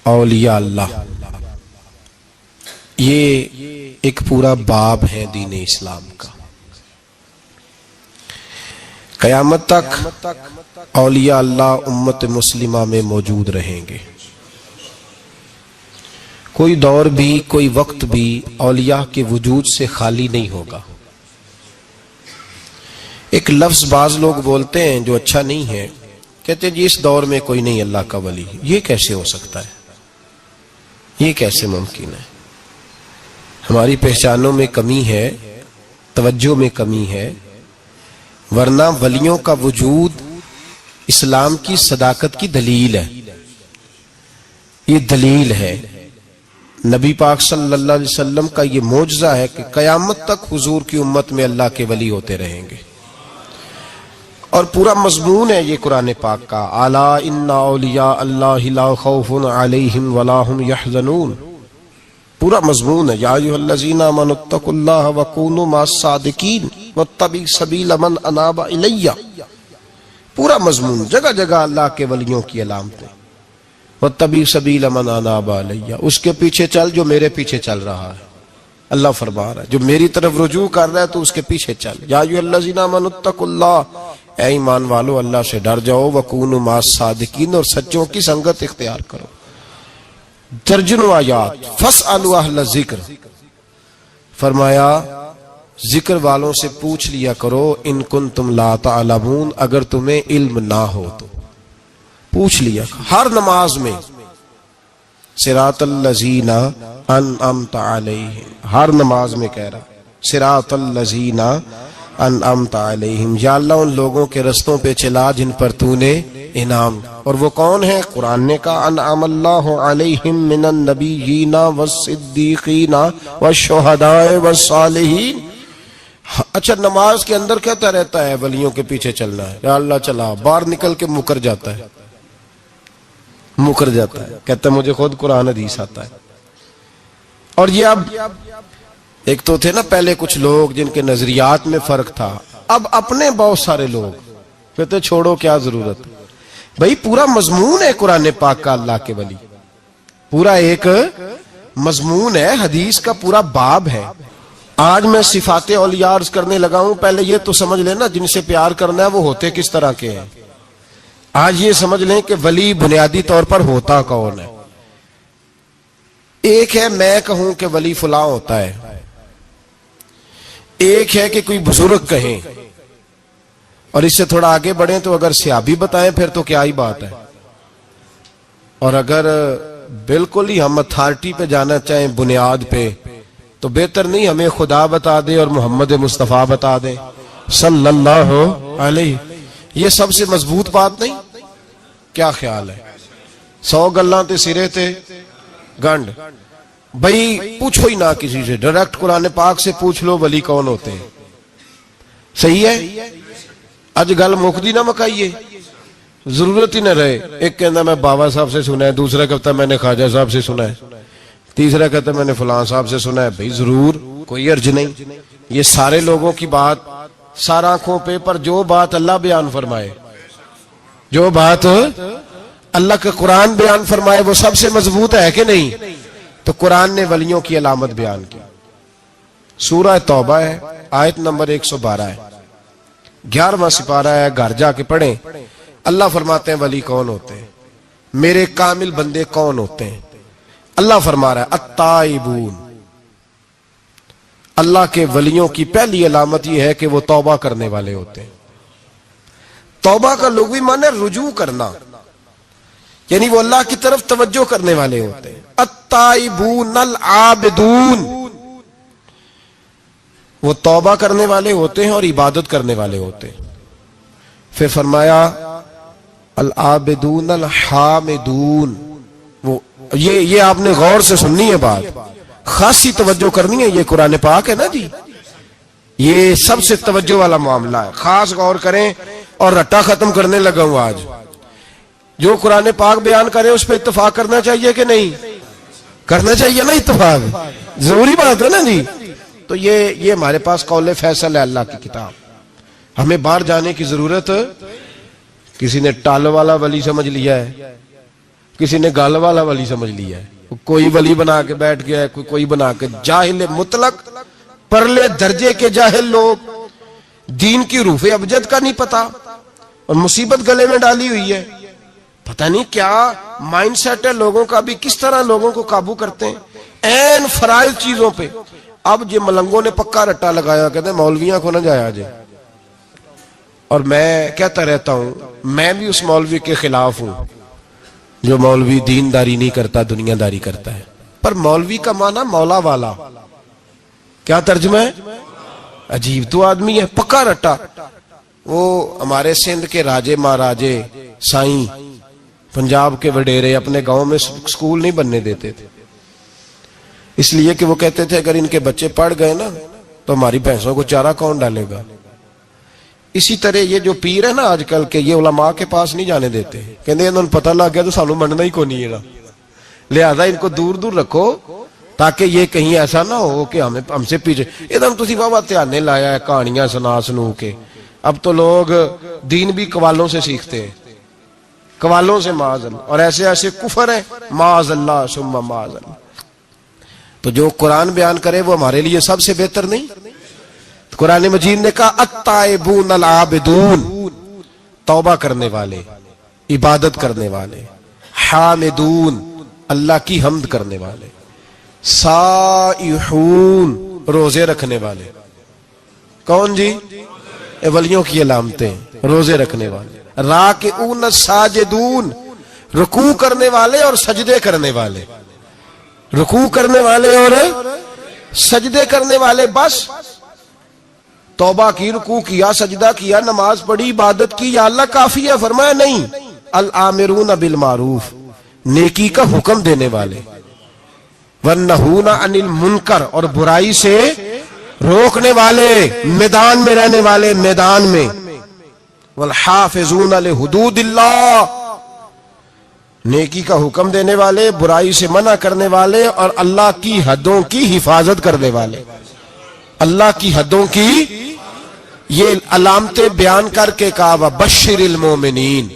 اولیاء اللہ، یہ ایک پورا باب ہے دین اسلام کا۔ قیامت تک اولیاء اللہ امت مسلمہ میں موجود رہیں گے۔ کوئی دور بھی، کوئی وقت بھی اولیاء کے وجود سے خالی نہیں ہوگا۔ ایک لفظ بعض لوگ بولتے ہیں جو اچھا نہیں ہے، کہتے ہیں جی اس دور میں کوئی نہیں اللہ کا ولی۔ یہ کیسے ہو سکتا ہے؟ یہ کیسے ممکن ہے؟ ہماری پہچانوں میں کمی ہے، توجہ میں کمی ہے، ورنہ ولیوں کا وجود اسلام کی صداقت کی دلیل ہے۔ یہ دلیل ہے، نبی پاک صلی اللہ علیہ وسلم کا یہ معجزہ ہے کہ قیامت تک حضور کی امت میں اللہ کے ولی ہوتے رہیں گے۔ اور پورا مضمون ہے یہ قرآن پاک کا، الا ان اولیاء اللہ لا خوف علیہم ولا هم يحزنون۔ پورا مضمون ہے، یا ایھا الذین آمنوا اتقوا اللہ وکونوا مع الصادقین واتبعوا سبیل من اناب الی۔ پورا مضمون، جگہ جگہ اللہ کے ولیوں کی علامتیں، واتبعوا سبیل من اناب الی، اس کے پیچھے چل جو میرے پیچھے چل رہا ہے۔ اللہ فرما رہا ہے جو میری طرف رجوع کر رہا ہے تو اس کے پیچھے چل۔ یا ایھا الذین آمنوا اتقوا اللہ، اے ایمان والو اللہ سے ڈر جاؤ، وکونوا مع الصادقین، اور سچوں کی سنگت اختیار کرو۔ درجنوں آیات، فاسألوا اہل الذکر، فرمایا ذکر والوں سے پوچھ لیا کرو، ان کنتم لا تعلمون، اگر تمہیں علم نہ ہو تو پوچھ لیا کرو۔ ہر نماز میں صراط الذین انعمت علیہم، ہر نماز میں کہہ رہا صراط الذین انعمت علیہم، یا اللہ ان لوگوں کے رستوں پہ چلا جن پر تو نے انعام۔ اور وہ کون ہے؟ قرآن نے کہا انعم اللہ علیہم من النبیین والصدیقین والشہداء والصالحین۔ اچھا نماز کے اندر کہتا رہتا ہے ولیوں کے پیچھے چلنا ہے، یا اللہ چلا، باہر نکل کے مکر جاتا ہے، کہتا ہے مجھے خود قرآن حدیث آتا ہے۔ اور یہ اب ایک تو تھے نا پہلے کچھ لوگ جن کے نظریات میں فرق تھا، اب اپنے بہت سارے لوگ کہتے چھوڑو کیا ضرورت۔ بھئی پورا مضمون ہے قرآن پاک کا اللہ کے ولی، پورا ایک مضمون ہے، حدیث کا پورا باب ہے۔ آج میں صفات اولیاء عرض کرنے لگا ہوں، پہلے یہ تو سمجھ لینا جن سے پیار کرنا ہے وہ ہوتے کس طرح کے ہیں۔ آج یہ سمجھ لیں کہ ولی بنیادی طور پر ہوتا کون ہے۔ ایک ہے میں کہوں کہ ولی فلاں ہوتا ہے، ایک ہے کہ کوئی بزرگ کہیں، اور اس سے تھوڑا آگے بڑھیں تو اگر صحابی بتائیں پھر تو کیا ہی بات ہے، اور اگر بالکل ہی ہم اتھارٹی پہ جانا چاہیں بنیاد پہ تو بہتر نہیں ہمیں خدا بتا دے اور محمد مصطفیٰ بتا دے صلی اللہ علیہ۔ یہ سب سے مضبوط بات نہیں؟ کیا خیال ہے؟ 100 گلاں تے سرے تے گنڈ۔ بھئی پوچھو ہی نہ کسی سے، ڈائریکٹ قرآن پاک سے پوچھ لو ولی کون ہوتے ہیں۔ صحیح ہے؟ اج گل مکدی نہ مکائیے، ضرورت ہی نہ رہے۔ ایک کہنا میں بابا صاحب سے سنا ہے، دوسرا کہتا میں نے خواجہ صاحب سے سنا ہے، تیسرا کہتا میں نے فلاں صاحب سے سنا ہے۔ بھئی ضرور، کوئی عرض نہیں، یہ سارے لوگوں کی بات سارا آنکھوں پہ، پر جو بات اللہ بیان فرمائے، جو بات اللہ کا قرآن بیان فرمائے وہ سب سے مضبوط ہے کہ نہیں؟ تو قرآن نے ولیوں کی علامت بیان کی، سورہ توبہ ہے، آیت نمبر 112 ہے، 11واں سپارہ ہے، گھر جا کے پڑھیں۔ اللہ فرماتے ہیں ولی کون ہوتے ہیں، میرے کامل بندے کون ہوتے ہیں۔ اللہ فرما رہا ہے التائبون، اللہ کے ولیوں کی پہلی علامت یہ ہے کہ وہ توبہ کرنے والے ہوتے ہیں۔ توبہ کا لغوی معنی ہے رجوع کرنا، یعنی وہ اللہ کی طرف توجہ کرنے والے ہوتے ہیں۔ التائبون العابدون، وہ توبہ کرنے والے ہوتے ہیں اور عبادت کرنے والے ہوتے ہیں۔ پھر فرمایا العابدون الحامدون، یہ آپ نے غور سے سننی ہے بات، خاصی توجہ کرنی ہے، یہ قرآن پاک ہے نا جی، یہ سب سے توجہ والا معاملہ ہے، خاص غور کریں۔ اور رٹا ختم کرنے لگا ہوں آج، جو قرآن پاک بیان کرے اس پہ اتفاق کرنا چاہیے کہ نہیں؟ کرنا چاہیے نا اتفاق، ضروری بات ہے نا جی۔ تو یہ ہمارے پاس قول فیصل ہے اللہ کی کتاب، ہمیں باہر جانے کی ضرورت، کسی نے ٹالو والا ولی سمجھ لیا ہے، کسی نے گال والا ولی سمجھ لیا ہے، کوئی ولی بنا کے بیٹھ گیا ہے، کوئی بنا کے، جاہل مطلق، پرلے درجے کے جاہل لوگ، دین کی روح ابجد کا نہیں پتا، اور مصیبت گلے میں ڈالی ہوئی ہے. پتہ نہیں کیا مائنڈ سیٹ ہے لوگوں کا، بھی کس طرح لوگوں کو قابو کرتے ہیں این فرائض چیزوں پہ. اب یہ ملنگوں نے پکا رٹا لگایا، کہتے ہیں مولویاں کو نہ جایا جائے. اور میں کہتا رہتا ہوں، میں بھی اس مولوی کے خلاف ہوں جو مولوی دینداری نہیں کرتا، دنیا داری کرتا ہے. پر مولوی کا معنی مولا والا، کیا ترجمہ ہے؟ عجیب تو آدمی ہے، پکا رٹا. وہ ہمارے سندھ کے راجے مہاراجے سائیں، پنجاب کے وڈیرے اپنے گاؤں میں سکول نہیں بننے دیتے تھے، اس لیے کہ وہ کہتے تھے اگر ان کے بچے پڑھ گئے نا تو ہماری بھینسوں کو چارہ کون ڈالے گا. اسی طرح یہ جو پیر ہے نا آج کل کے، یہ علماء کے پاس نہیں جانے دیتے، کہتے ہیں انہوں نے پتہ لگ گیا تو سانو مننا ہی کو نہیں ہے نا، لہذا ان کو دور دور رکھو تاکہ یہ کہیں ایسا نہ ہو کہ ہم سے پیچھے. ادھر تسی بابا تیانے لایا ہے کہانیاں سنا سنو کے. اب تو لوگ دین بھی قوالوں سے سیکھتے ہیں، قوالوں سے معاذ اللہ، اور ایسے ایسے کفر ہیں معاذ اللہ ثم معاذ اللہ. تو جو قرآن بیان کرے وہ ہمارے لیے سب سے بہتر نہیں؟ قرآن مجید نے کہا التائبون العابدون، توبہ کرنے والے، عبادت کرنے والے، حامدون، اللہ کی حمد کرنے والے، سائحون، روزے رکھنے والے. کون جی؟ ولیوں کی علامتیں، روزے رکھنے والے. راکعون ساجدون، رکوع کرنے والے اور سجدے کرنے والے، رکوع کرنے والے اور سجدے کرنے والے. بس توبہ کی، رکوع کیا، سجدہ کیا، نماز پڑھی، عبادت کی، یا اللہ کافی ہے؟ فرمایا نہیں. الآمرون بالمعروف، نیکی کا حکم دینے والے، والنہون عن المنکر، اور برائی سے روکنے والے، میدان میں رہنے والے، میدان میں. والحافظون لحدود اللہ، نیکی کا حکم دینے والے، برائی سے منع کرنے والے، اور اللہ کی حدوں کی حفاظت کرنے والے. اللہ کی حدوں کی یہ علامتیں بیان کر کے کہا وبشر المومنین،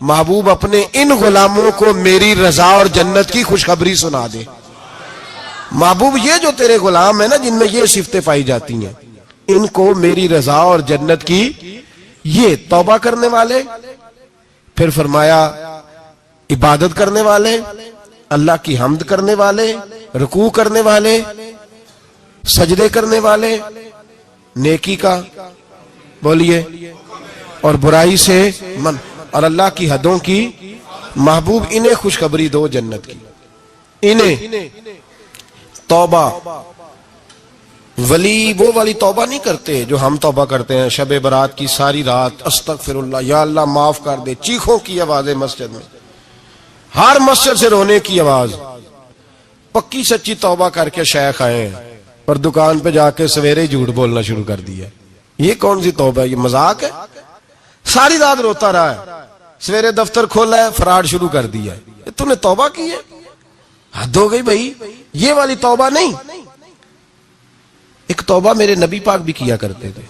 محبوب اپنے ان غلاموں کو میری رضا اور جنت کی خوشخبری سنا دے. محبوب یہ جو تیرے غلام ہیں نا جن میں یہ صفتیں پائی جاتی ہیں، ان کو میری رضا اور جنت کی، یہ توبہ کرنے والے، پھر فرمایا عبادت کرنے والے، اللہ کی حمد کرنے والے، رکوع کرنے والے، سجدے کرنے والے، نیکی کا بولیے اور برائی سے من، اور اللہ کی حدوں کی. محبوب انہیں خوشخبری دو جنت کی. انہیں توبہ، ولی وہ والی توبہ نہیں کرتے جو ہم توبہ کرتے ہیں شب برات کی ساری رات استغفر اللہ، یا اللہ معاف کر دے، چیخوں کی آوازیں مسجد میں، ہر مسجد سے رونے کی آواز. پکی سچی توبہ کر کے شیخ آئے ہیں اور دکان پہ جا کے سویرے جھوٹ بولنا شروع کر دیا. یہ کون سی توبہ ہے؟ یہ مذاق ہے. ساری رات روتا رہا ہے، سویرے دفتر کھولا ہے فراڈ شروع کر دیا ہے. تو نے توبہ کی ہے؟ حد ہو گئی بھائی، یہ والی توبہ نہیں. ایک توبہ میرے نبی پاک بھی کیا کرتے تھے.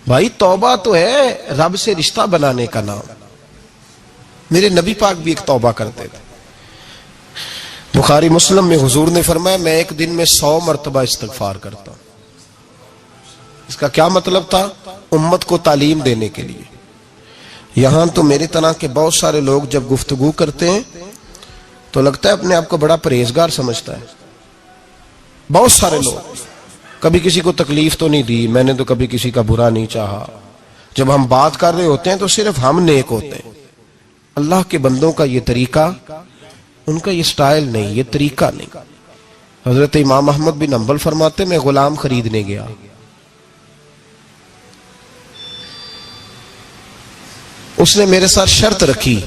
بھائی توبہ تو ہے رب سے رشتہ بنانے کا نام. میرے نبی پاک بھی ایک توبہ کرتے تھے. بخاری مسلم میں حضور نے فرمایا میں ایک دن میں 100 مرتبہ استغفار کرتا ہوں. اس کا کیا مطلب تھا؟ امت کو تعلیم دینے کے لیے. یہاں تو میرے طرح کے بہت سارے لوگ جب گفتگو کرتے ہیں تو لگتا ہے اپنے آپ کو بڑا پرہیزگار سمجھتا ہے. بہت سارے لوگ، کبھی کسی کو تکلیف تو نہیں دی، میں نے تو کبھی کسی کا برا نہیں چاہا. جب ہم بات کر رہے ہوتے ہیں تو صرف ہم نیک ہوتے ہیں. اللہ کے بندوں کا یہ طریقہ، ان کا یہ سٹائل نہیں، یہ طریقہ نہیں. حضرت امام احمد بن حنبل فرماتے میں غلام خریدنے گیا، اس نے میرے ساتھ شرط رکھی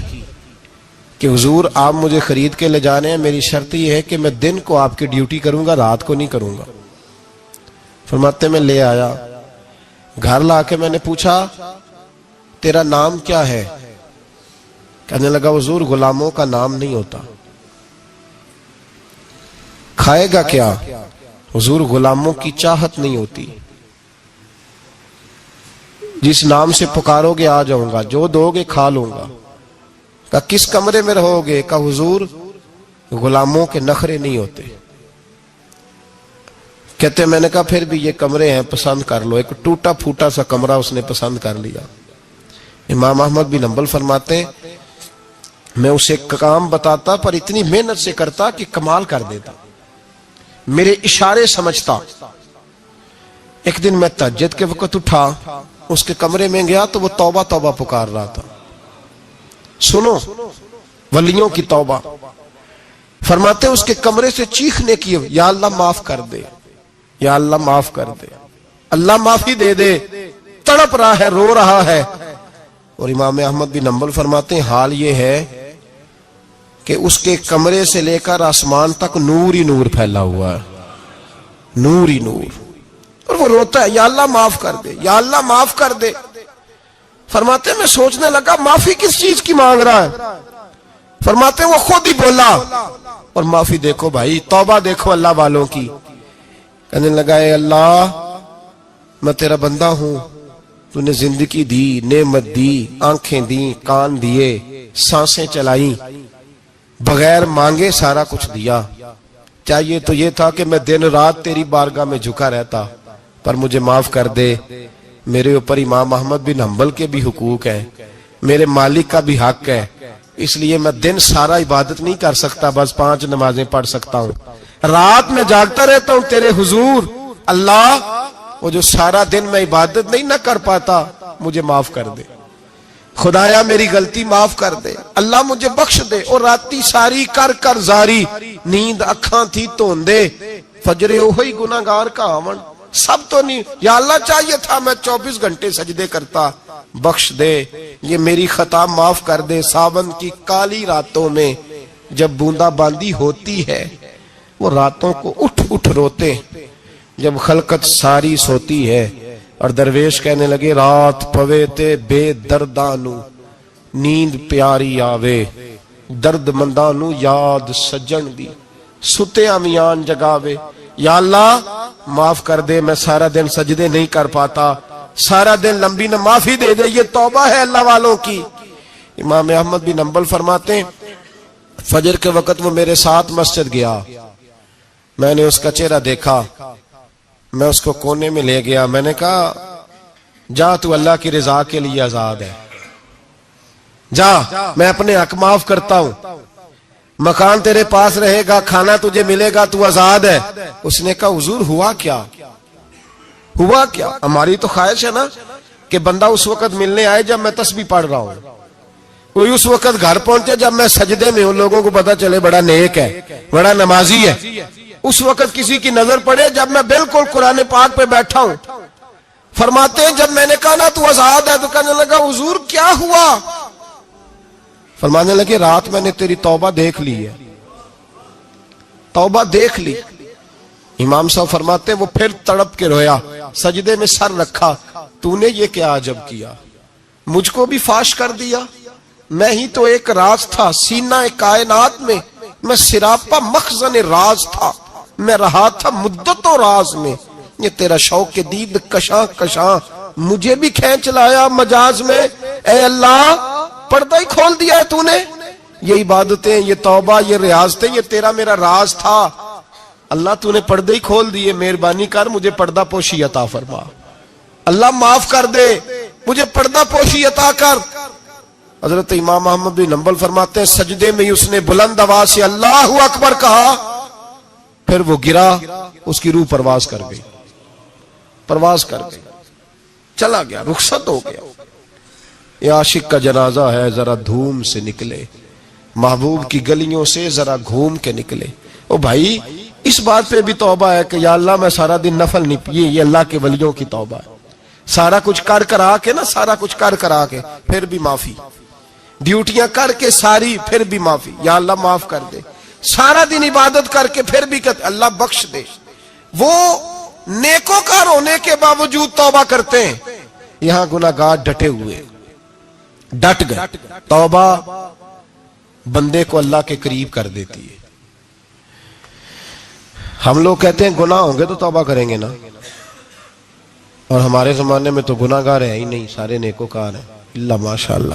کہ حضور آپ مجھے خرید کے لے جانے ہیں، میری شرط یہ ہے کہ میں دن کو آپ کی ڈیوٹی کروں گا، رات کو نہیں کروں گا. فرماتے میں لے آیا، گھر لا کے میں نے پوچھا تیرا نام کیا ہے؟ کہنے لگا حضور غلاموں کا نام نہیں ہوتا. کھائے گا کیا؟ حضور غلاموں کی چاہت نہیں ہوتی، جس نام سے پکارو گے آ جاؤں گا، جو دو گے کھا لوں گا. کہا کس کمرے میں رہو گے؟ کہا حضور غلاموں کے نخرے نہیں ہوتے. کہتے میں نے کہا پھر بھی یہ کمرے ہیں پسند کر لو. ایک ٹوٹا پھوٹا سا کمرہ اس نے پسند کر لیا. امام احمد بن حنبل فرماتے ہیں میں اسے کام بتاتا پر اتنی محنت سے کرتا کہ کمال کر دیتا, میرے اشارے سمجھتا. ایک دن میں تہجد کے وقت اٹھا, اس کے کمرے میں گیا تو وہ توبہ توبہ پکار رہا تھا. سنو ولیوں کی توبہ. فرماتے اس کے کمرے سے چیخنے کی, یا اللہ معاف کر دے, یا اللہ معاف کر دے, اللہ معافی دے دے, تڑپ رہا ہے, رو رہا ہے. اور امام احمد بن حنبل فرماتے ہیں حال یہ ہے کہ اس کے کمرے سے لے کر آسمان تک نور ہی نور پھیلا ہوا ہے, نور ہی نور. اور وہ روتا ہے یا اللہ معاف کر دے, یا اللہ معاف کر دے. فرماتے ہیں میں سوچنے لگا معافی کس چیز کی مانگ رہا ہے. فرماتے ہیں وہ خود ہی بولا, اور معافی دیکھو بھائی, توبہ دیکھو اللہ والوں کی. کہنے لگا اے اللہ میں تیرا بندہ ہوں, تو نے زندگی دی, نعمت دی, آنکھیں دی, کان دیے, سانسیں چلائیں, بغیر مانگے سارا کچھ دیا. چاہیے تو یہ تھا کہ میں دن رات تیری بارگاہ میں جھکا رہتا, پر مجھے معاف کر دے. میرے اوپر امام احمد بن حنبل کے بھی حقوق ہیں, میرے مالک کا بھی حق ہے, اس لیے میں دن سارا عبادت نہیں کر سکتا, بس 5 نمازیں پڑھ سکتا ہوں. رات میں جاگتا رہتا ہوں تیرے حضور. اللہ وہ جو سارا دن میں عبادت نہیں نہ کر پاتا مجھے معاف کر دے, خدایا میری غلطی معاف کر دے, اللہ مجھے بخش دے. اور راتی ساری کر کر زاری, نیند اکھاں تھی توندے, فجر اوہی گناہگار کا آون. سب تو نہیں, یا اللہ چاہیے تھا میں 24 گھنٹے سجدے کرتا, بخش دے, یہ میری خطا معاف کر دے. ساون کی کالی راتوں میں جب بوندا باندی ہوتی ہے وہ راتوں کو اٹھ اٹھ روتے, جب خلقت ساری سوتی ہے. اور درویش کہنے لگے رات پوے تے بے دردانو, نیند پیاری آوے, درد مندانو یاد سجن دی, ستے امیان جگاوے. یا اللہ معاف کر دے, میں سارا دن سجدے نہیں کر پاتا, سارا دن لمبی نہ, معافی دے دے. یہ توبہ ہے اللہ والوں کی. امام احمد بن حنبل فرماتے ہیں فجر کے وقت وہ میرے ساتھ مسجد گیا, میں نے اس کا چہرہ دیکھا, میں اس کو کونے میں لے گیا. میں نے کہا جا تو اللہ کی رضا کے لیے آزاد ہے, جا میں اپنے حق معاف کرتا ہوں, مکان تیرے پاس رہے گا, کھانا تجھے ملے گا, تو آزاد ہے. اس نے کہا حضور ہوا کیا, ہوا کیا؟ ہماری تو خواہش ہے نا کہ بندہ اس وقت ملنے آئے جب میں تسبیح پڑھ رہا ہوں, کوئی اس وقت گھر پہنچے جب میں سجدے میں ہوں, لوگوں کو پتا چلے بڑا نیک ہے, بڑا نمازی ہے. اس وقت کسی کی نظر پڑے جب میں بالکل قرآن پاک پہ بیٹھا ہوں. فرماتے ہیں جب میں نے کہا نا تو آزاد ہے, تو کہنے لگا حضور کیا ہوا؟ فرمانے لگے رات میں نے تیری توبہ دیکھ لی ہے, توبہ دیکھ لی. امام صاحب فرماتے ہیں وہ پھر تڑپ کے رویا, سجدے میں سر رکھا, تو نے یہ کیا عجب کیا, مجھ کو بھی فاش کر دیا, میں ہی تو ایک راز تھا سینہ کائنات میں, میں سراپا مخزن راز تھا, میں رہا تھا مدت و راز میں. یہ تیرا شوق دید کشاں کشاں مجھے بھی کھینچ لایا مجاز میں. اے اللہ پردہ ہی کھول دیا ہے تو نے, یہ عبادتیں, یہ توبہ, یہ ریاضتیں, یہ تیرا میرا راز تھا. اللہ تو نے پردے ہی کھول دیے, مہربانی کر مجھے پردہ پوشی عطا فرما. اللہ معاف کر دے, مجھے پردہ پوشی عطا کر. حضرت امام احمد بن حنبل فرماتے ہیں سجدے میں ہی اس نے بلند آواز سے اللہ اکبر کہا, پھر وہ گرا, اس کی روح پرواز کر گئی, پرواز کر گئی, چلا گیا, رخصت ہو گیا. یہ عاشق کا جنازہ ہے, ذرا دھوم سے نکلے, محبوب کی گلیوں سے ذرا گھوم کے نکلے. او بھائی اس بات پہ بھی توبہ ہے کہ یا اللہ میں سارا دن نفل نہیں پیے, یہ اللہ کے ولیوں کی توبہ ہے. سارا کچھ کر کر آ کے نا, سارا کچھ کر کر آ کے پھر بھی معافی, ڈیوٹیاں کر کے ساری پھر بھی معافی, یا اللہ معاف کر دے. سارا دن عبادت کر کے پھر بھی کہتے اللہ بخش دے. وہ نیکوکار ہونے کے باوجود توبہ کرتے ہیں, یہاں گناہگار ڈٹے ہوئے, ڈٹ گئے. توبہ بندے کو اللہ کے قریب کر دیتی ہے. ہم لوگ کہتے ہیں گناہ ہوں گے تو توبہ کریں گے نا, اور ہمارے زمانے میں تو گناہگار ہے ہی نہیں, سارے نیکوکار ہیں, اللہ ماشاءاللہ.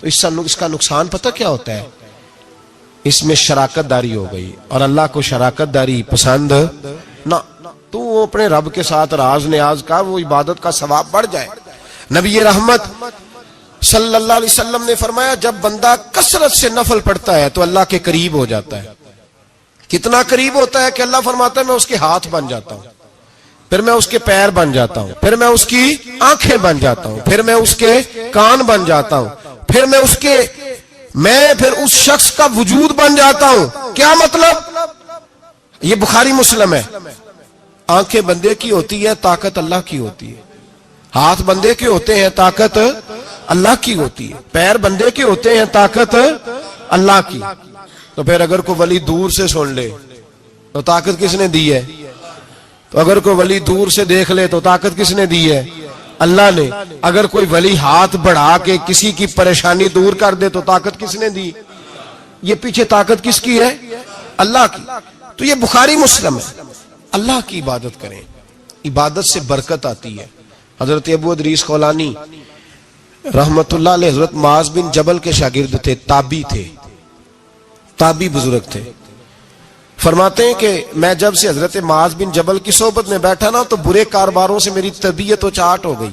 تو اس کا نقصان پتہ کیا ہوتا ہے؟ اس میں شراکت داری ہو گئی، اور اللہ کو شراکت داری پسند نہ. تو وہ اپنے رب کے ساتھ راز نیاز کا، وہ عبادت کا ثواب بڑھ جائے. نبی رحمت صلی اللہ علیہ وسلم نے فرمایا جب بندہ کثرت سے نفل پڑھتا ہے تو اللہ کے قریب ہو جاتا ہے. کتنا قریب ہوتا ہے کہ اللہ فرماتا ہے میں اس کے ہاتھ بن جاتا ہوں، پھر میں اس کے پیر بن جاتا ہوں، پھر میں اس کی آنکھیں بن جاتا ہوں، پھر میں اس کے کان بن جاتا ہوں، پھر پھر اس شخص کا وجود بن جاتا ہوں. کیا مطلب؟ یہ بخاری مسلم ہے. آنکھیں بندے کی ہوتی ہے، طاقت اللہ کی ہوتی ہے. ہاتھ بندے کے ہوتے ہیں، طاقت اللہ کی ہوتی ہے. پیر بندے کے ہوتے ہیں، طاقت اللہ کی. تو پھر اگر کوئی ولی دور سے سن لے تو طاقت کس نے دی ہے؟ تو اگر کوئی ولی دور سے دیکھ لے تو طاقت کس نے دی ہے؟ اللہ نے. اگر کوئی ولی ہاتھ بڑھا کے کسی کی پریشانی دور کر دے تو طاقت کس نے دی؟ یہ پیچھے طاقت کس کی ہے؟ اللہ کی. تو یہ بخاری مسلم ہے. اللہ کی عبادت کریں، عبادت سے برکت آتی ہے. حضرت ابو ادریس خولانی رحمت اللہ علیہ حضرت معاذ بن جبل کے شاگرد تھے، تابی بزرگ تھے. فرماتے ہیں کہ میں جب سے حضرت معاذ بن جبل کی صحبت میں بیٹھا نا تو برے کاروباروں سے میری طبیعت و چاٹ ہو گئی.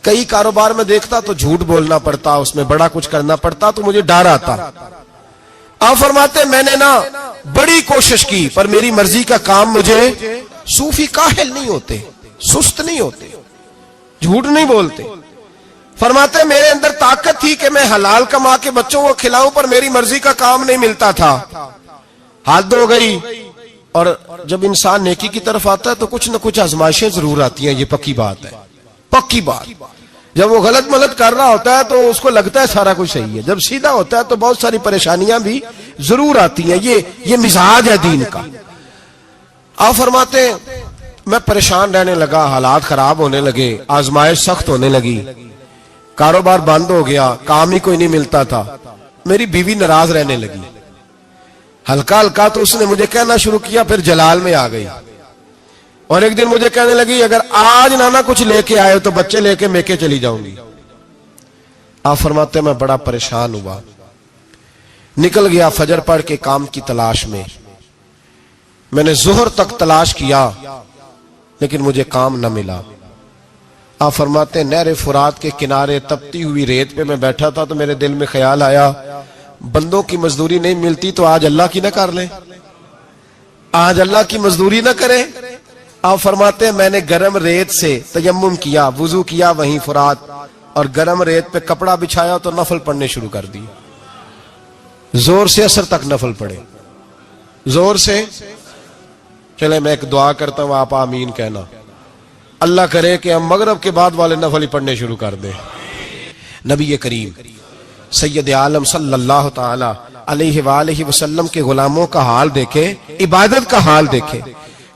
کئی کاروبار میں دیکھتا تو جھوٹ بولنا پڑتا، اس میں بڑا کچھ کرنا پڑتا، تو مجھے ڈر آتا. آپ فرماتے میں نے نا بڑی کوشش کی پر میری مرضی کا کام مجھے. صوفی کاہل نہیں ہوتے، سست نہیں ہوتے، جھوٹ نہیں بولتے. فرماتے میرے اندر طاقت تھی کہ میں حلال کما کے بچوں کو کھلاؤں پر میری مرضی کا کام نہیں ملتا تھا. حد ہو گئی. اور جب انسان نیکی کی طرف آتا ہے تو کچھ نہ کچھ آزمائشیں ضرور آتی ہیں. یہ پکی بات ہے، پکی بات. جب وہ غلط ملت کر رہا ہوتا ہے تو اس کو لگتا ہے سارا کچھ صحیح ہے، جب سیدھا ہوتا ہے تو بہت ساری پریشانیاں بھی ضرور آتی ہیں. یہ مزاج ہے دین کا. آپ فرماتے میں پریشان رہنے لگا، حالات خراب ہونے لگے، آزمائش سخت ہونے لگی، کاروبار بند ہو گیا، کام ہی کوئی نہیں ملتا تھا. میری بیوی ناراض رہنے لگی. ہلکا ہلکا تو اس نے مجھے کہنا شروع کیا، پھر جلال میں آ گئی. اور ایک دن مجھے کہنے لگی اگر آج نانا کچھ لے کے آئے تو بچے لے کے میکے چلی جاؤں گی. آپ فرماتے میں بڑا پریشان ہوا، نکل گیا فجر پڑھ کے کام کی تلاش میں. میں نے ظہر تک تلاش کیا لیکن مجھے کام نہ ملا. آپ فرماتے نہر فرات کے کنارے تپتی ہوئی ریت پہ میں بیٹھا تھا تو میرے دل میں خیال آیا بندوں کی مزدوری نہیں ملتی تو آج اللہ کی نہ کر لیں، آج اللہ کی مزدوری نہ کریں. آپ فرماتے میں نے گرم ریت سے تیمم کیا، وضو کیا وہیں فرات، اور گرم ریت پہ کپڑا بچھایا تو نفل پڑھنے شروع کر دی. زور سے اثر تک نفل پڑھے، زور سے. چلے میں ایک دعا کرتا ہوں، آپ آمین کہنا. اللہ کرے کہ ہم مغرب کے بعد والے نفل ہی پڑھنے شروع کر دیں. نبی کریم سید عالم صلی اللہ تعالی علیہ وآلہ وسلم کے غلاموں کا حال دیکھے، عبادت کا حال دیکھے.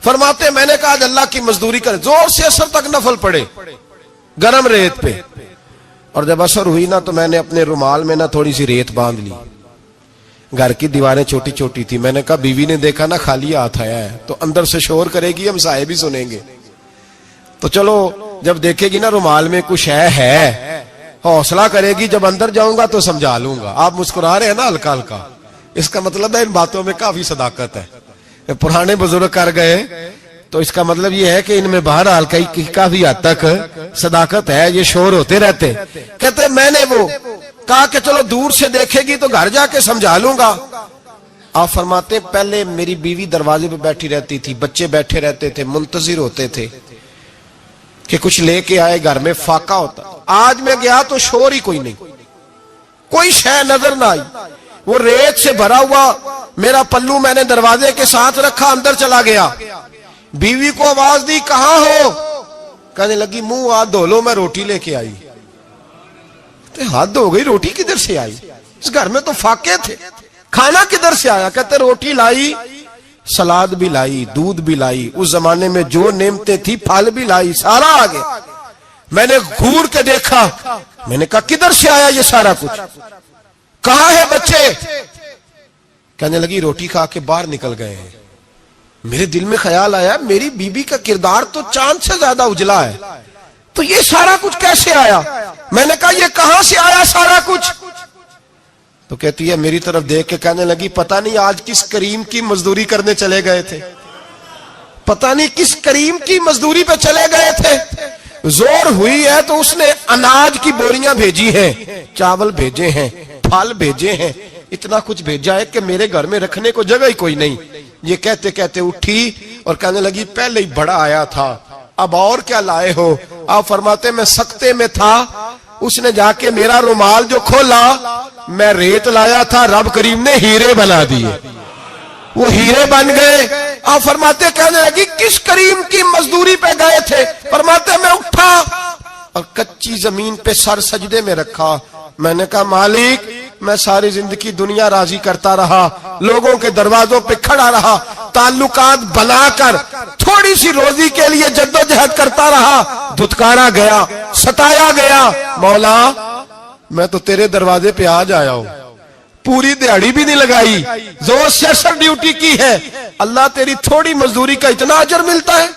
فرماتے میں نے کہا آج اللہ کی مزدوری کرے، زور سے اثر تک نفل پڑے گرم ریت پہ. اور جب اثر ہوئی نا تو میں نے اپنے رومال میں نا تھوڑی سی ریت باندھ لی. گھر کی دیواریں چھوٹی چھوٹی تھی. میں نے کہا بیوی نے دیکھا نا خالی ہاتھ آیا ہے تو اندر سے شور کرے گی، ہم سائے بھی سنیں گے. تو چلو جب دیکھے گی نا رومال میں کچھ ہے حوصلہ کرے گی، جب اندر جاؤں گا تو سمجھا لوں گا. آپ مسکرا رہے ہیں نا ہلکا ہلکا، اس کا مطلب ہے ان باتوں میں کافی صداقت ہے. پرانے بزرگ کر گئے تو اس کا مطلب یہ ہے کہ ان میں بہرحال کافی حد تک صداقت ہے. یہ شور ہوتے رہتے. کہتے میں نے وہ کہا کہ چلو دور سے دیکھے گی تو گھر جا کے سمجھا لوں گا. آپ فرماتے پہلے میری بیوی دروازے پہ بیٹھی رہتی تھی، بچے بیٹھے رہتے تھے، منتظر ہوتے تھے کہ کچھ لے کے آئے، گھر میں فاقہ ہوتا. آج میں گیا تو شور ہی کوئی نہیں، کوئی شے نظر نہ آئی. وہ ریت سے بھرا ہوا میرا پلو میں نے دروازے کے ساتھ رکھا، اندر چلا گیا. بیوی کو آواز دی کہاں ہو؟ کہنے لگی منہ ہاتھ دھو لو، میں روٹی لے کے آئی. ہاتھ دھو گئی، روٹی کدھر سے آئی؟ اس گھر میں تو فاقے تھے، کھانا کدھر سے آیا؟ کہتے روٹی لائی، سلاد بھی لائی، دودھ بھی لائی، اس زمانے میں جو نعمتیں تھی پھل بھی لائی، سارا آ گیا. میں نے گھور کے دیکھا، میں نے کہا کدھر سے آیا یہ سارا کچھ؟ کہاں ہے بچے؟ کہنے لگی روٹی کھا کے باہر نکل گئے ہیں. میرے دل میں خیال آیا میری بیوی کا کردار تو چاند سے زیادہ اجلا ہے، تو یہ سارا کچھ کیسے آیا؟ میں نے کہا یہ کہاں سے آیا سارا کچھ؟ تو کہتی ہے میری طرف دیکھ کے کہنے لگی پتہ نہیں آج کس کریم کی مزدوری کرنے چلے گئے تھے, پتہ نہیں کس کریم کی مزدوری پہ چلے گئے تھے, زور ہوئی ہے تو اس نے اناج کی بوریاں بھیجی ہیں, چاول بھیجے ہیں, پھل بھیجے ہیں, اتنا کچھ بھیجا ہے کہ میرے گھر میں رکھنے کو جگہ ہی کوئی نہیں. یہ کہتے کہتے اٹھی اور کہنے لگی پہلے ہی بڑا آیا تھا, اب اور کیا لائے ہو؟ آپ فرماتے میں سکتے میں تھا, اس نے جا کے میرا رومال جو کھولا, میں ریت لایا تھا, رب کریم نے ہیرے بنا دیے, وہ ہیرے بن گئے. آپ فرماتے کہنے لگی کس کریم کی مزدوری پہ گئے تھے؟ فرماتے میں اٹھا اور کچی زمین پہ سر سجدے میں رکھا, میں نے کہا مالک میں ساری زندگی دنیا راضی کرتا رہا, لوگوں کے دروازوں پہ کھڑا رہا, تعلقات بنا کر تھوڑی سی روزی کے لیے جدوجہد کرتا رہا, دھتکارا گیا, ستایا گیا, مولا میں تو تیرے دروازے پہ آج آیا ہوں, پوری دیہڑی بھی نہیں لگائی, زور سے اثر ڈیوٹی کی ہے, اللہ تیری تھوڑی مزدوری کا اتنا اجر ملتا ہے,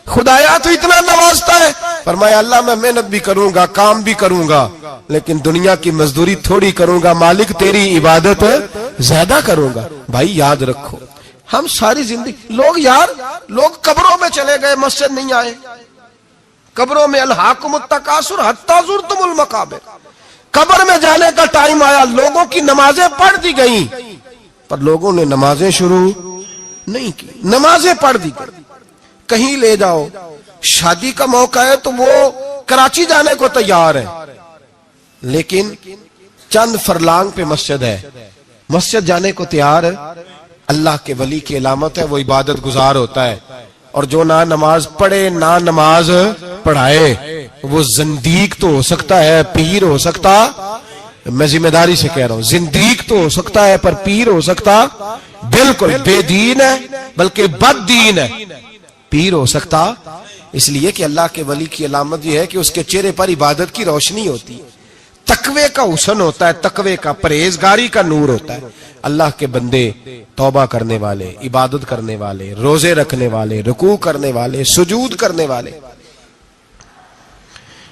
خدایا تو اتنا نوازتا ہے. فرمایا اللہ میں محنت بھی کروں گا, کام بھی کروں گا, لیکن دنیا کی مزدوری تھوڑی کروں گا, مالک تیری عبادت زیادہ کروں گا. بھائی یاد رکھو ہم ساری زندگی لوگ قبروں میں چلے گئے, مسجد نہیں آئے, قبروں میں الہاکم التکاثر حتی زرتم المقابر, قبر میں جانے کا ٹائم آیا, لوگوں کی نمازیں پڑھ دی گئیں پر لوگوں نے نمازیں شروع نہیں کی, نمازیں پڑھ دی گئی. کہیں لے جاؤ, شادی کا موقع ہے تو وہ کراچی جانے کو تیار ہے, لیکن چند فرلانگ پہ مسجد ہے, مسجد جانے کو تیار ہے. اللہ کے ولی کی علامت ہے وہ عبادت گزار ہوتا ہے, اور جو نہ نماز پڑھے نہ نماز پڑھائے وہ زندیق تو ہو سکتا ہے, پیر ہو سکتا, میں ذمہ داری سے کہہ رہا ہوں, زندیق تو ہو سکتا ہے پر پیر ہو سکتا بالکل بے دین ہے, بلکہ بد دین ہے, پیر ہو سکتا. اس لیے کہ اللہ کے ولی کی علامت یہ ہے کہ اس کے چہرے پر عبادت کی روشنی ہوتی ہے, تقوی کا حسن ہوتا ہے, تقوی کا, پرہیزگاری کا نور ہوتا ہے. اللہ کے بندے توبہ کرنے والے, عبادت کرنے والے, روزے رکھنے والے, رکوع کرنے والے, سجود کرنے والے,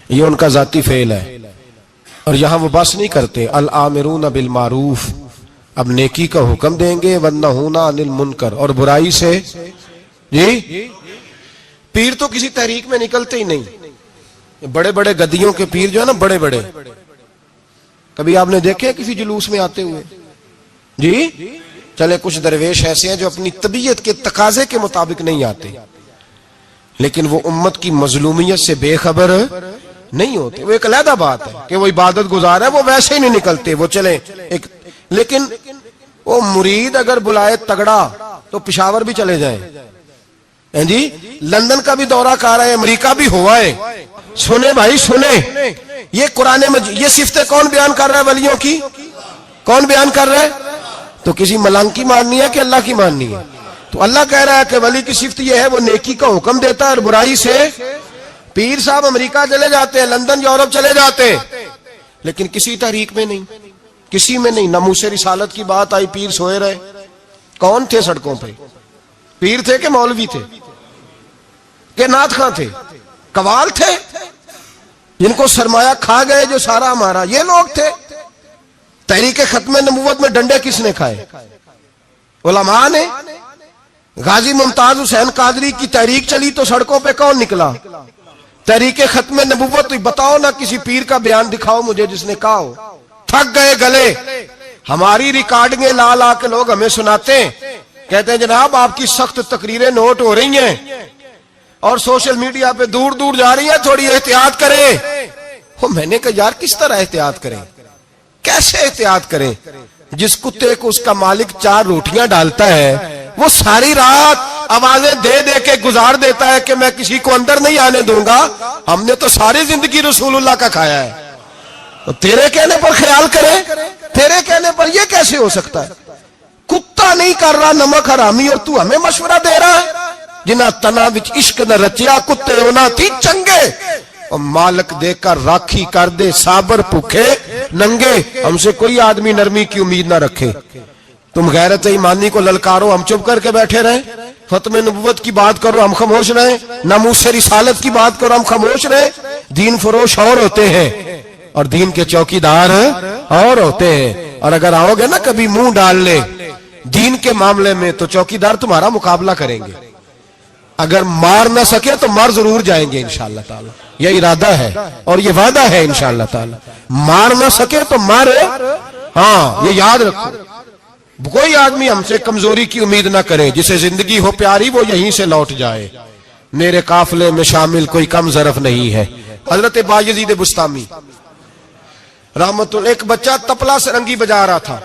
یہ ان کا ذاتی فعل ہے. اور یہاں وہ بس نہیں کرتے, الآمرون بالمعروف, اب نیکی کا حکم دیں گے, والنہون عن المنکر, اور برائی سے. جی پیر تو کسی تحریک میں نکلتے ہی نہیں, بڑے بڑے گدیوں کے پیر جو ہے نا, بڑے بڑے, کبھی آپ نے دیکھے کسی جلوس میں آتے ہوئے؟ جی چلے کچھ درویش ایسے ہیں جو اپنی طبیعت کے تقاضے کے مطابق نہیں آتے, لیکن وہ امت کی مظلومیت سے بے خبر نہیں ہوتے. وہ ایک علیحدہ بات ہے کہ وہ عبادت گزار ہے, وہ ویسے ہی نہیں نکلتے, وہ چلے ایک, لیکن وہ مرید اگر بلائے تگڑا تو پشاور بھی چلے جائیں. جی لندن کا بھی دورہ کر رہے ہیں, امریکہ بھی ہوا ہے. سنیں بھائی سنیں, یہ قرآن مجید, یہ صفتیں کون بیان کر رہا ہے ولیوں کی؟ کون بیان کر رہا ہے؟ تو کسی ملنگ کی ماننی ہے کہ اللہ کی ماننی ہے؟ تو اللہ کہہ رہا ہے کہ ولی کی صفت یہ ہے, وہ نیکی کا حکم دیتا ہے اور برائی سے. پیر صاحب امریکہ چلے جاتے ہیں, لندن یورپ چلے جاتے ہیں, لیکن کسی تحریک میں نہیں, کسی میں نہیں. ناموس رسالت کی بات آئی, پیر سوئے رہے. کون تھے سڑکوں پہ؟ پیر تھے کہ مولوی تھے کہ نعت خواں تھے؟ قوال تھے جن کو سرمایہ کھا گئے جو سارا ہمارا, یہ لوگ تھے. تحریک ختم نبوت میں ڈنڈے کس نے کھائے؟ علماء نے. غازی ممتاز حسین قادری کی تحریک چلی تو سڑکوں پہ کون نکلا؟ تحریک ختم نبوت. بتاؤ نا کسی پیر کا بیان دکھاؤ مجھے جس نے کہا ہو تھک گئے گلے. ہماری ریکارڈنگیں لا لا کے لوگ ہمیں سناتے ہیں, کہتے ہیں جناب آپ کی سخت تقریریں نوٹ ہو رہی ہیں اور سوشل میڈیا پہ دور دور جا رہی ہیں, تھوڑی احتیاط کریں. میں نے کہا یار کس طرح احتیاط کریں, کیسے احتیاط کریں؟ جس کتے کو اس کا مالک 4 روٹیاں ڈالتا ہے وہ ساری رات آوازیں دے دے کے گزار دیتا ہے کہ میں کسی کو اندر نہیں آنے دوں گا. ہم نے تو ساری زندگی رسول اللہ کا کھایا ہے, تو تیرے کہنے پر خیال کرے, تیرے کہنے پر یہ کیسے ہو سکتا ہے؟ کتا نہیں کر رہا نمک حرامی اور تو ہمیں مشورہ دے رہا ہے. جنا تنا وچ عشق نہ رچیا کتے ہونا تھی چنگے, اور مالک دے کر راکھی کر دے صابر بھوکے ننگے. ہم سے کوئی آدمی نرمی کی امید نہ رکھے. تم غیرت ایمانی کو للکارو, ہم چپ کر کے بیٹھے رہیں. ختم نبوت کی بات کرو ہم خاموش رہیں, ناموس رسالت کی بات کرو ہم خاموش رہیں. دین فروش اور ہوتے ہیں اور دین کے چوکیدار اور ہوتے ہیں. اور اگر آؤ گے نا کبھی منہ ڈال لے دین کے معاملے میں تو چوکیدار تمہارا مقابلہ کریں گے. اگر مار نہ سکے تو مار ضرور جائیں گے انشاءاللہ تعالی. یہ ارادہ ہے اور یہ وعدہ ہے انشاءاللہ تعالی. مار نہ سکے تو مار. ہاں یہ یاد رکھو. کوئی آدمی ہم سے کمزوری کی امید نہ کرے. جسے زندگی ہو پیاری وہ یہیں سے لوٹ جائے. میرے قافلے میں شامل کوئی کم ظرف نہیں ہے. حضرت بایزید بستامی رحمت اللہ. ایک بچہ تپلا سرنگی بجا رہا تھا.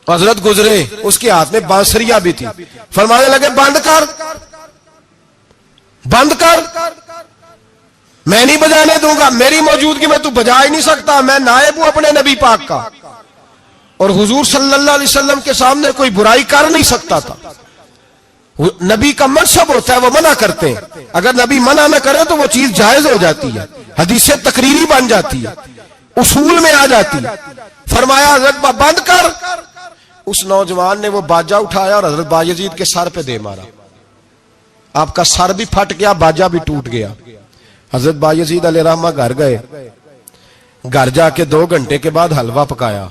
حضرت گزرے, اس کے ہاتھ میں بانسریا بھی تھی. فرمانے لگے بند کر, بند کر, میں نہیں بجانے دوں گا. میری موجودگی میں تو بجا ہی نہیں سکتا. میں نائب ہوں اپنے نبی پاک کا, اور حضور صلی اللہ علیہ وسلم کے سامنے کوئی برائی کر نہیں سکتا تھا. نبی کا منصب ہوتا ہے, وہ منع کرتے ہیں. اگر نبی منع نہ کرے تو وہ چیز جائز ہو جاتی ہے, حدیث تقریری بن جاتی ہے, اصول میں آ جاتی ہے. فرمایا حضرت بند کر. اس نوجوان نے وہ باجا اٹھایا اور حضرت بایزید کے سر پہ دے مارا. آپ کا سر بھی پھٹ گیا, باجا بھی ٹوٹ گیا. حضرت بایزید علیہ رحمہ گھر گئے. گھر جا کے 2 گھنٹے کے بعد حلوہ پکایا,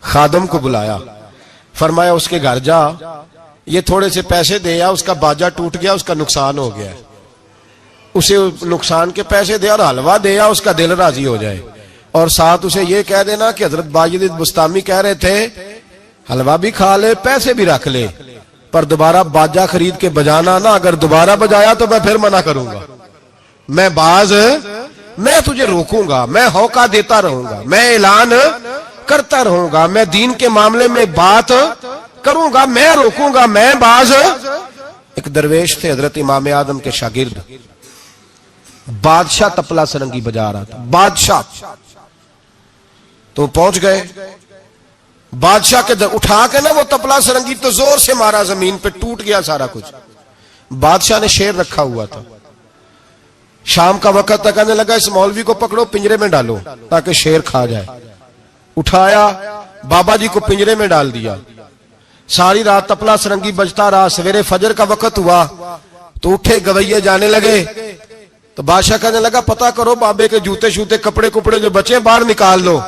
خادم کو بلایا, فرمایا اس کے گھر جا, یہ تھوڑے سے پیسے دے یا, اس کا باجا ٹوٹ گیا, اس کا نقصان ہو گیا, اسے نقصان کے پیسے دے اور حلوہ دے یا, اس کا دل راضی ہو جائے. اور ساتھ اسے یہ کہہ دینا کہ حضرت بایزید بستامی کہہ رہے تھے حلوہ بھی کھا لے, پیسے بھی رکھ لے, پر دوبارہ باجا خرید کے بجانا نا. اگر دوبارہ بجایا تو میں پھر منع کروں گا. میں تجھے روکوں گا, میں ہوکا دیتا رہوں گا, میں اعلان کرتا رہوں گا, میں دین کے معاملے میں بات کروں گا, میں روکوں گا, میں باز. ایک درویش تھے حضرت امام اعظم کے شاگرد, بادشاہ تپلا سرنگی بجا رہا تھا. بادشاہ تو پہنچ گئے. بادشاہ کے اٹھا کے نا وہ تپلا سرنگی تو زور سے مارا, زمین پہ ٹوٹ گیا سارا کچھ. بادشاہ نے شیر رکھا ہوا تھا. شام کا وقت تک کہنے لگا اس مولوی کو پکڑو, پنجرے میں ڈالو تاکہ شیر کھا جائے. اٹھایا, بابا جی کو پنجرے میں ڈال دیا. ساری رات تپلا سرنگی بجتا رہا. سویرے فجر کا وقت ہوا تو اٹھے گویے جانے لگے. تو بادشاہ کہنے لگا پتا کرو بابے کے جوتے شوتے کپڑے کپڑے جو بچے باہر نکال لو.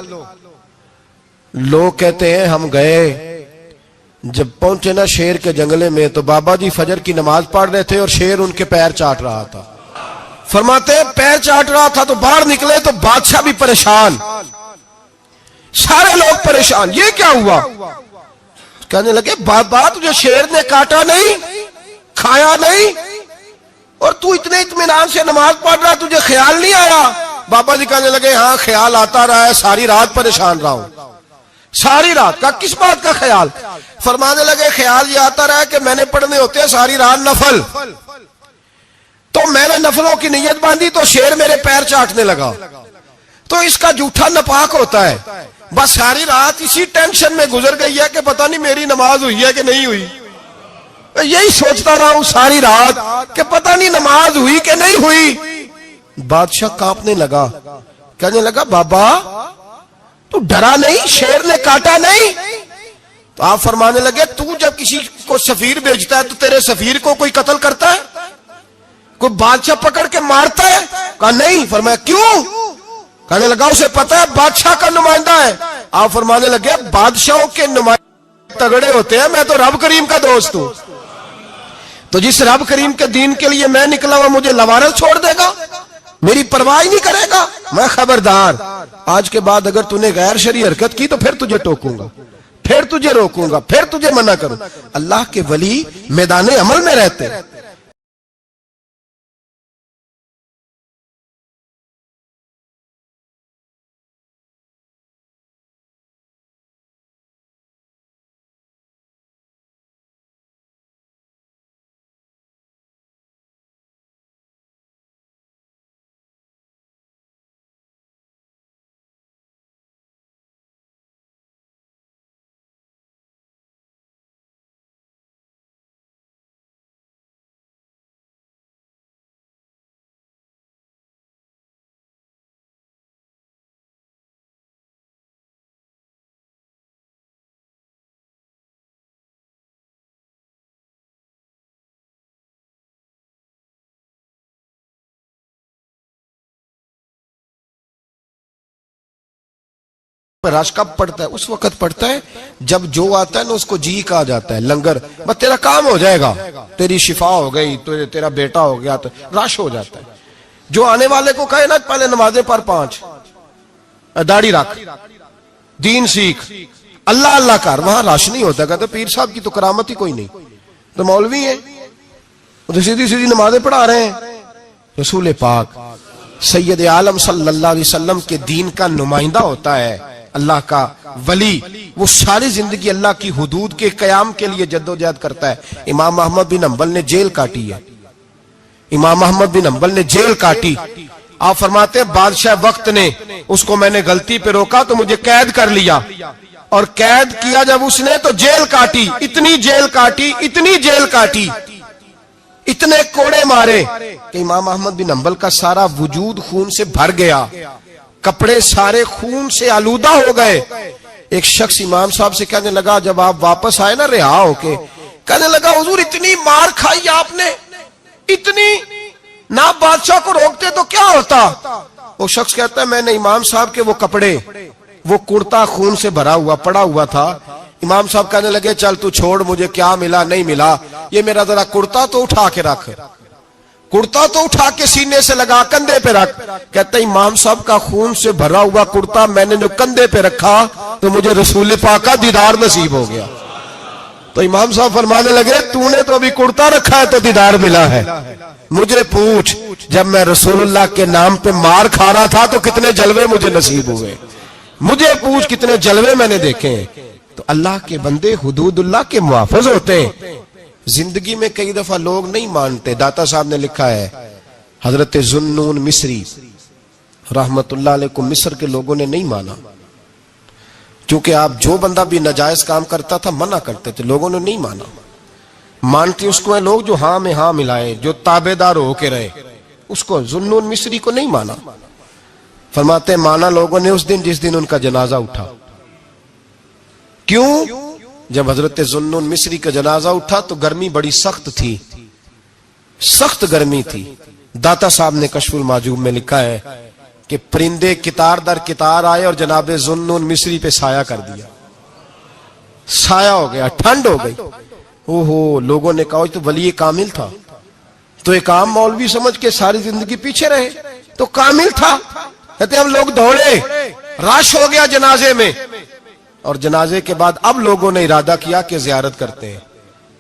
لوگ کہتے ہیں ہم گئے, جب پہنچے نا شیر کے جنگلے میں تو بابا جی فجر کی نماز پڑھ رہے تھے اور شیر ان کے پیر چاٹ رہا تھا. فرماتے ہیں پیر چاٹ رہا تھا تو باہر نکلے تو بادشاہ بھی پریشان, سارے لوگ پریشان, یہ کیا ہوا؟ کہنے لگے بابا تجھے شیر نے کاٹا نہیں, کھایا نہیں, اور تو اتنے اطمینان سے نماز پڑھ رہا, تجھے خیال نہیں آیا؟ بابا جی کہنے لگے ہاں خیال آتا رہا ہے, ساری رات پریشان رہا ہوں. ساری رات کا کس بات کا خیال؟ فرمانے لگے خیال یہ آتا رہا کہ میں نے پڑھنے ہوتے ہیں ساری رات نفل, تو میں نے نفلوں کی نیت باندھی تو شیر میرے پیر چاٹنے لگا, تو اس کا جھوٹا نپاک ہوتا ہے. بس ساری رات اسی ٹینشن میں گزر گئی ہے کہ پتہ نہیں میری نماز ہوئی ہے کہ نہیں ہوئی. یہی سوچتا رہا ہوں ساری رات کہ پتہ نہیں نماز ہوئی کہ نہیں ہوئی. بادشاہ کانپنے لگا, کہنے لگا بابا تو ڈرا نہیں, شیر نے کاٹا نہیں؟ تو آپ فرمانے لگے تو جب کسی کو سفیر بھیجتا ہے تو تیرے سفیر کو کوئی قتل کرتا ہے, کوئی بادشاہ پکڑ کے مارتا ہے؟ کہا نہیں. فرمایا کیوں؟ کہنے لگا اسے پتا ہے بادشاہ کا نمائندہ ہے. آپ فرمانے لگے بادشاہوں کے نمائندے تگڑے ہوتے ہیں, میں تو رب کریم کا دوست ہوں. تو جس رب کریم کے دین کے لیے میں نکلا ہوا مجھے لوارس چھوڑ دے گا, میری پرواہ نہیں کرے گا؟ میں خبردار, آج کے بعد اگر تو نے غیر شرعی حرکت کی تو پھر تجھے ٹوکوں گا, پھر تجھے روکوں گا, پھر تجھے منع کروں. اللہ کے ولی میدان عمل میں رہتے. رش کب پڑتا ہے؟ اس وقت پڑتا ہے جب جو آتا ہے نا اس کو جی کہا جاتا ہے، لنگر، بس تیرا کام ہو جائے گا، تیری شفا ہو گئی، تیرا بیٹا ہو گیا، تو رش ہو جاتا ہے۔ جو آنے والے کو کہے نا پہلے نمازیں پڑھ 5، داڑھی رکھ، دین سیکھ، اللہ اللہ کر، وہاں رش نہیں ہوتا۔ کہتے پیر صاحب کی تو کرامت ہی کوئی نہیں، تو مولوی ہیں، تو سیدھی سیدھی نمازیں پڑھا رہے ہیں۔ رسول پاک سید عالم صلی اللہ علیہ وسلم کے دین کا نمائندہ ہوتا ہے، اللہ کا ولی، وہ ساری زندگی اللہ کی حدود کے قیام کے لیے جدوجہد کرتا ہے۔ امام احمد بن حنبل نے جیل کاٹی ہے، امام احمد بن حنبل نے جیل کاٹی۔ آپ فرماتے ہیں بادشاہ وقت نے اس کو، میں نے غلطی پہ روکا تو مجھے قید کر لیا، اور قید کیا جب اس نے تو جیل کاٹی، اتنی جیل کاٹی، اتنی جیل کاٹی، اتنے کوڑے مارے کہ امام احمد بن حنبل کا سارا وجود خون سے بھر گیا، کپڑے سارے خون سے آلودہ ہو گئے۔ ایک شخص امام صاحب سے کہنے لگا جب آپ واپس آئے نا رہا ہو کے، کہنے لگا حضور اتنی مار کھائی آپ نے، اتنی، نہ بادشاہ کو روکتے تو کیا ہوتا؟ وہ شخص کہتا ہے میں نے امام صاحب کے وہ کپڑے، وہ کرتا خون سے بھرا ہوا پڑا ہوا تھا، امام صاحب کہنے لگے چل تو چھوڑ، مجھے کیا ملا نہیں ملا، یہ میرا ذرا کرتا تو اٹھا کے رکھ، کرتا تو اٹھا کے سینے سے لگا، کندھے پہ رکھ۔ کہتا ہے امام صاحب کا خون سے بھرا ہوا کرتا میں نے جو کندھے پہ رکھا تو مجھے رسول پاک کا دیدار نصیب ہو گیا۔ تو امام صاحب فرمانے لگے تو نے تو ابھی کرتا رکھا ہے تو دیدار ملا ہے، مجھے پوچھ جب میں رسول اللہ کے نام پہ مار کھا رہا تھا تو کتنے جلوے مجھے نصیب ہوئے، مجھے پوچھ کتنے جلوے میں نے دیکھے ہیں۔ تو اللہ کے بندے حدود اللہ کے محافظ ہوتے ہیں۔ زندگی میں کئی دفعہ لوگ نہیں مانتے، داتا صاحب نے لکھا ہے، حضرت ذوالنون مصری رحمت اللہ علیہ کو مصر کے لوگوں نے نہیں مانا، چونکہ آپ جو بندہ بھی ناجائز کام کرتا تھا منع کرتے تھے، لوگوں نے نہیں مانا۔ مانتے اس کو ہیں لوگ جو ہاں میں ہاں ملائے، جو تابع دار ہو کے رہے، اس کو ذوالنون مصری کو نہیں مانا۔ فرماتے ہیں مانا لوگوں نے اس دن جس دن ان کا جنازہ اٹھا۔ کیوں؟ جب حضرت ذوالنون مصری کا جنازہ اٹھا تو گرمی بڑی سخت تھی، سخت گرمی تھی۔ داتا صاحب نے کشف المعجوب میں لکھا ہے کہ پرندے کتار در کتار آئے اور جناب ذوالنون مصری پہ سایہ کر دیا، سایہ ہو گیا، ٹھنڈ ہو گئی۔ لوگوں نے کہا تو ولی کامل تھا، تو ایک عام مولوی سمجھ کے ساری زندگی پیچھے رہے، تو کامل تھا۔ کہتے ہم لوگ دوڑے، رش ہو گیا جنازے میں، اور جنازے کے بعد اب لوگوں نے ارادہ کیا کہ زیارت کرتے ہیں۔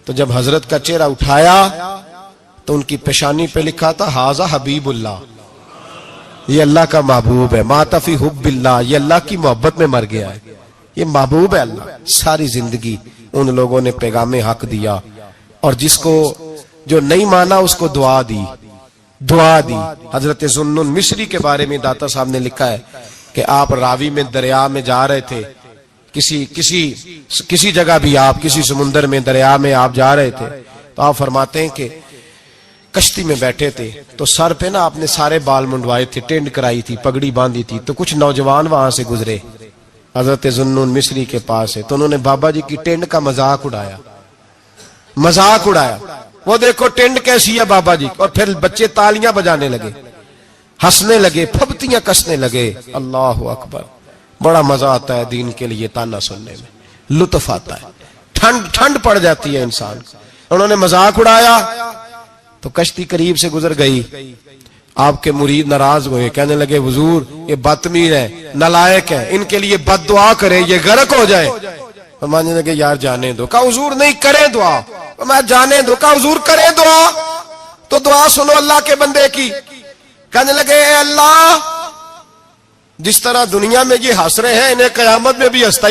تو جب حضرت کا چہرہ اٹھایا تو ان کی پیشانی پہ لکھا تھا ھذا حبیب اللہ، یہ اللہ کا محبوب ہے، مات فی حب اللہ، یہ اللہ کی محبت میں مر گیا ہے، یہ محبوب ہے اللہ۔ ساری زندگی ان لوگوں نے پیغام حق دیا، اور جس کو جو نہیں مانا اس کو دعا دی، دعا دی۔ حضرت ذوالنون مصری کے بارے میں داتا صاحب نے لکھا ہے کہ آپ راوی میں دریا میں جا رہے تھے، کسی جگہ بھی آپ کسی سمندر میں دریا میں آپ جا رہے تھے، تو آپ فرماتے ہیں کہ کشتی میں بیٹھے تھے تو سر پہ نا آپ نے سارے بال منڈوائے تھے، ٹینڈ کرائی تھی، پگڑی باندھی تھی، تو کچھ نوجوان وہاں سے گزرے حضرت ذوالنون مصری کے پاس ہے، تو انہوں نے بابا جی کی ٹینڈ کا مذاق اڑایا، مذاق اڑایا، وہ دیکھو ٹینڈ کیسی ہے بابا جی، اور پھر بچے تالیاں بجانے لگے، ہنسنے لگے، پھپتیاں کسنے لگے۔ اللہ اکبر، بڑا مزہ آتا ہے دین کے لیے تانا سننے میں، لطف آتا ہے، ٹھنڈ پڑ جاتی ہے انسان۔ انہوں نے مذاق اڑایا تو کشتی قریب سے گزر گئی، آپ کے مرید ناراض ہوئے، کہنے لگے حضور یہ بدتمیز ہے، نالائق ہے، ان کے لیے بد دعا کریں یہ غرق ہو جائے۔ فرمانے لگے یار جانے دو۔ کہا حضور نہیں، کریں دعا۔ میں جانے دو۔ کہا حضور کریں دعا، تو دعا سنو اللہ کے بندے کی۔ کہنے لگے اے اللہ، جس طرح دنیا میں یہ ہنس رہے ہیں انہیں قیامت میں بھی ہنستا